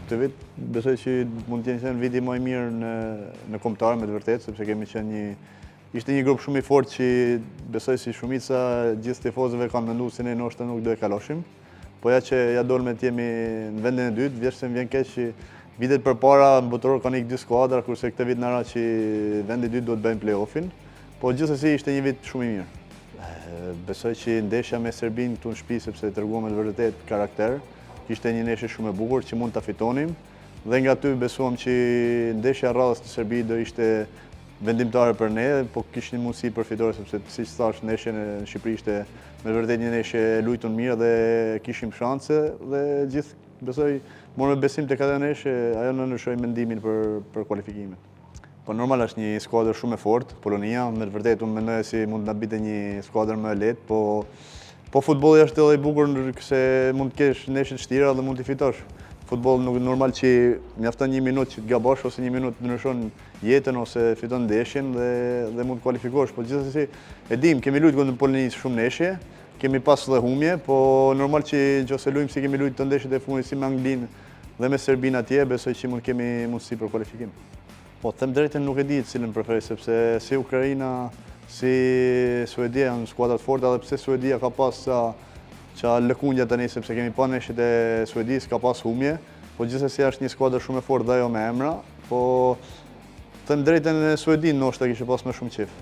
Këtë vit besoj që mund të jenë viti më i mirë në kombëtar me të vërtetë, sepse kemi qenë ishte një grup shumë i fortë që besoj si shumica gjithë tifozëve kanë menduar se ne ndoshta nuk do e kaloshim. Po ja që ja dolme të jemi në vendin e dytë, vjesh se më vjen keq që vitet përpara në botror kanë ikë dy skuadra, kurse këtë vit na ra që vendi i dytë do të bëjmë play-offin. Po gjithsesi ishte një vit shumë i mirë. Besoj që ndeshja me Serbinë këtu në shtëpi sepse treguam me vërtet karakter. Ishte një ndeshje shumë e bukur që mund ta fitonim dhe nga aty besuam që ndeshja rradhës në Serbi do ishte vendimtare për ne, po kishim mundësi përfitore sepse siç thash ndeshja në Shqipëri ishte me vërtet një ndeshje e luajtur mirë dhe kishim shanse dhe gjithë besoj morëm besim tek ajo ndeshje, ajo na ndryshoi mendimin për kualifikimin. Po normal është një skuadër shumë e fortë, Polonia, me të vërtetë unë mendoj se mund të na bite një skuadër më e lehtë, po futbolli është edhe i bukur se mund të kesh ndeshje të vështira dhe mund t'i fitosh. Futbolli nuk normal që mjafton një minutë që të gabosh ose një minutë ndryshon jetën ose fiton ndeshjen dhe mund të kualifikosh, po gjithsesi e dim, kemi luajtur kundër Polonisë shumë ndeshje, kemi pas edhe humje, po normal që nëse luajmë si kemi luajtur të ndeshjet e fundit si me Anglinë dhe me Serbinë atje, besoj që mund kemi mundësi për kualifikim. Po, them drejtën nuk e di cilën preferoj, sepse si Ukraina, si Suedia janë skuadra të forta, edhe pse Suedia ka pas ça lëkundja tani, sepse kemi pa ndeshjet e Suedisë, ka pas humje, po gjithsesi është një skuadër shumë e fortë dhe ajo me emra, po them drejtën Suedinë ndoshta kishte pas më shumë qejf.